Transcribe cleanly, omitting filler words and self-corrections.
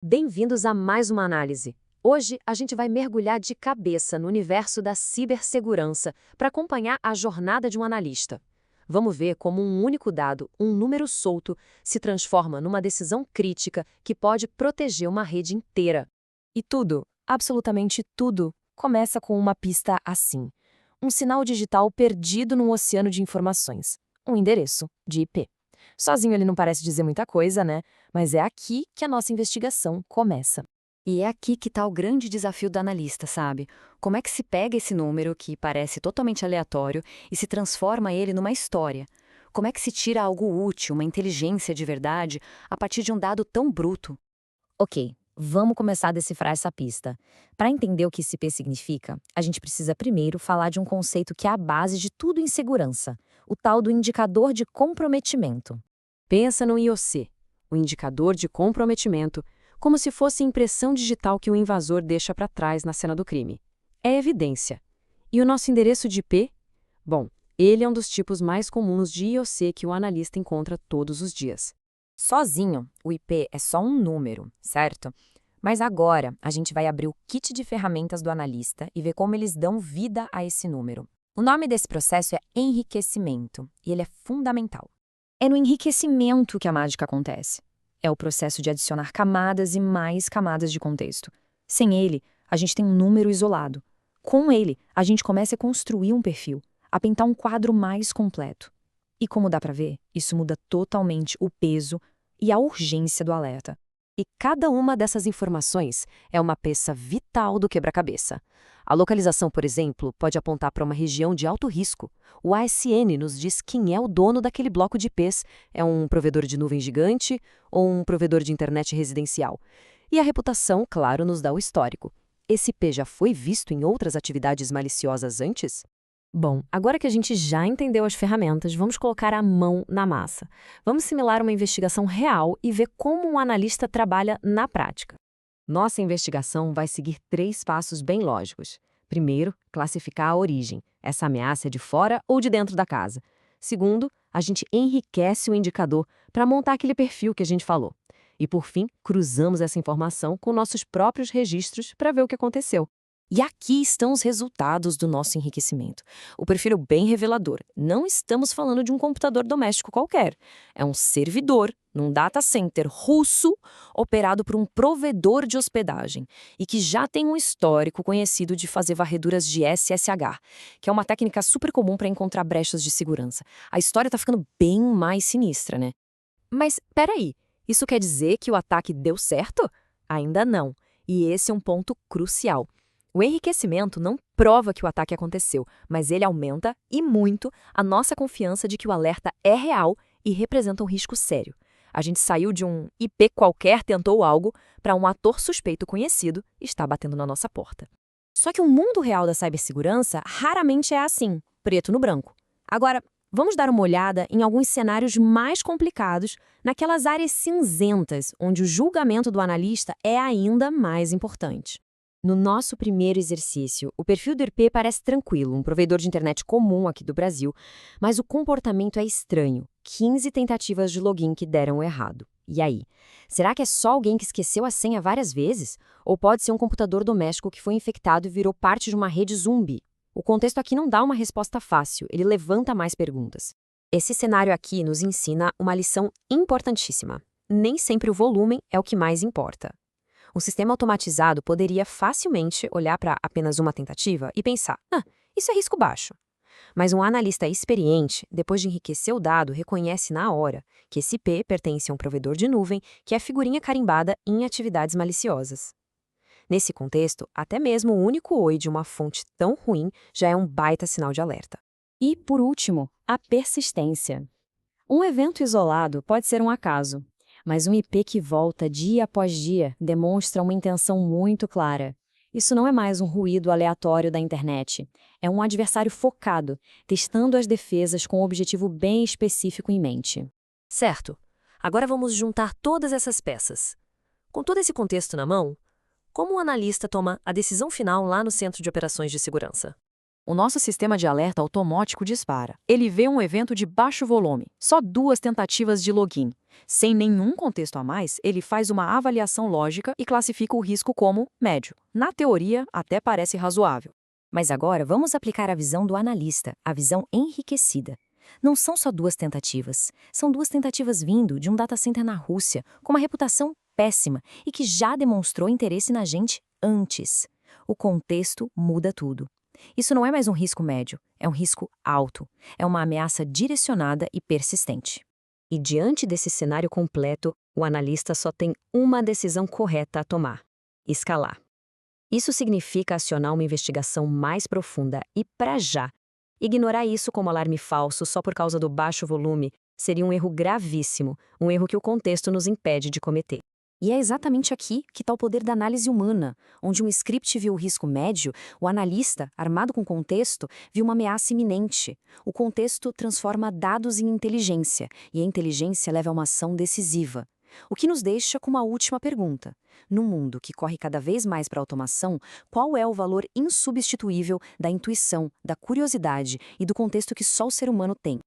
Bem-vindos a mais uma análise. Hoje a gente vai mergulhar de cabeça no universo da cibersegurança para acompanhar a jornada de um analista. Vamos ver como um único dado, um número solto, se transforma numa decisão crítica que pode proteger uma rede inteira. E tudo, absolutamente tudo, começa com uma pista assim. Um sinal digital perdido num oceano de informações. Um endereço de IP. Sozinho ele não parece dizer muita coisa, né? Mas é aqui que a nossa investigação começa. E é aqui que está o grande desafio do analista, sabe? Como é que se pega esse número, que parece totalmente aleatório, e se transforma ele numa história? Como é que se tira algo útil, uma inteligência de verdade, a partir de um dado tão bruto? Ok, vamos começar a decifrar essa pista. Para entender o que esse IP significa, a gente precisa primeiro falar de um conceito que é a base de tudo em segurança, o tal do indicador de comprometimento. Pensa no IOC, o indicador de comprometimento, como se fosse a impressão digital que o invasor deixa para trás na cena do crime. É evidência. E o nosso endereço de IP? Bom, ele é um dos tipos mais comuns de IOC que o analista encontra todos os dias. Sozinho, o IP é só um número, certo? Mas agora a gente vai abrir o kit de ferramentas do analista e ver como eles dão vida a esse número. O nome desse processo é enriquecimento e ele é fundamental. É no enriquecimento que a mágica acontece. É o processo de adicionar camadas e mais camadas de contexto. Sem ele, a gente tem um número isolado. Com ele, a gente começa a construir um perfil, a pintar um quadro mais completo. E como dá para ver, isso muda totalmente o peso e a urgência do alerta. E cada uma dessas informações é uma peça vital do quebra-cabeça. A localização, por exemplo, pode apontar para uma região de alto risco. O ASN nos diz quem é o dono daquele bloco de IPs. É um provedor de nuvem gigante ou um provedor de internet residencial. E a reputação, claro, nos dá o histórico. Esse IP já foi visto em outras atividades maliciosas antes? Bom, agora que a gente já entendeu as ferramentas, vamos colocar a mão na massa. Vamos simular uma investigação real e ver como um analista trabalha na prática. Nossa investigação vai seguir 3 passos bem lógicos. Primeiro, classificar a origem. Essa ameaça é de fora ou de dentro da casa. Segundo, a gente enriquece o indicador para montar aquele perfil que a gente falou. E, por fim, cruzamos essa informação com nossos próprios registros para ver o que aconteceu. E aqui estão os resultados do nosso enriquecimento. O perfil é bem revelador. Não estamos falando de um computador doméstico qualquer. É um servidor num data center russo operado por um provedor de hospedagem e que já tem um histórico conhecido de fazer varreduras de SSH, que é uma técnica super comum para encontrar brechas de segurança. A história está ficando bem mais sinistra, né? Mas, peraí, isso quer dizer que o ataque deu certo? Ainda não. E esse é um ponto crucial. O enriquecimento não prova que o ataque aconteceu, mas ele aumenta, e muito, a nossa confiança de que o alerta é real e representa um risco sério. A gente saiu de um IP qualquer tentou algo para um ator suspeito conhecido está batendo na nossa porta. Só que o mundo real da cibersegurança raramente é assim, preto no branco. Agora, vamos dar uma olhada em alguns cenários mais complicados, naquelas áreas cinzentas, onde o julgamento do analista é ainda mais importante. No nosso primeiro exercício, o perfil do IP parece tranquilo, um provedor de internet comum aqui do Brasil, mas o comportamento é estranho. 15 tentativas de login que deram errado. E aí? Será que é só alguém que esqueceu a senha várias vezes? Ou pode ser um computador doméstico que foi infectado e virou parte de uma rede zumbi? O contexto aqui não dá uma resposta fácil, ele levanta mais perguntas. Esse cenário aqui nos ensina uma lição importantíssima. Nem sempre o volume é o que mais importa. Um sistema automatizado poderia facilmente olhar para apenas uma tentativa e pensar, isso é risco baixo. Mas um analista experiente, depois de enriquecer o dado, reconhece na hora que esse IP pertence a um provedor de nuvem que é figurinha carimbada em atividades maliciosas. Nesse contexto, até mesmo o único oi de uma fonte tão ruim já é um baita sinal de alerta. E, por último, a persistência. Um evento isolado pode ser um acaso, mas um IP que volta dia após dia demonstra uma intenção muito clara. Isso não é mais um ruído aleatório da internet. É um adversário focado, testando as defesas com um objetivo bem específico em mente. Certo. Agora vamos juntar todas essas peças. Com todo esse contexto na mão, como o analista toma a decisão final lá no Centro de Operações de Segurança? O nosso sistema de alerta automático dispara. Ele vê um evento de baixo volume, só 2 tentativas de login. Sem nenhum contexto a mais, ele faz uma avaliação lógica e classifica o risco como médio. Na teoria, até parece razoável. Mas agora vamos aplicar a visão do analista, a visão enriquecida. Não são só 2 tentativas. São 2 tentativas vindo de um data center na Rússia, com uma reputação péssima e que já demonstrou interesse na gente antes. O contexto muda tudo. Isso não é mais um risco médio, é um risco alto. É uma ameaça direcionada e persistente. E diante desse cenário completo, o analista só tem uma decisão correta a tomar: escalar. Isso significa acionar uma investigação mais profunda e, para já, ignorar isso como alarme falso só por causa do baixo volume seria um erro gravíssimo, um erro que o contexto nos impede de cometer. E é exatamente aqui que está o poder da análise humana, onde um script viu o risco médio, o analista, armado com contexto, viu uma ameaça iminente. O contexto transforma dados em inteligência, e a inteligência leva a uma ação decisiva. O que nos deixa com uma última pergunta. No mundo que corre cada vez mais para a automação, qual é o valor insubstituível da intuição, da curiosidade e do contexto que só o ser humano tem?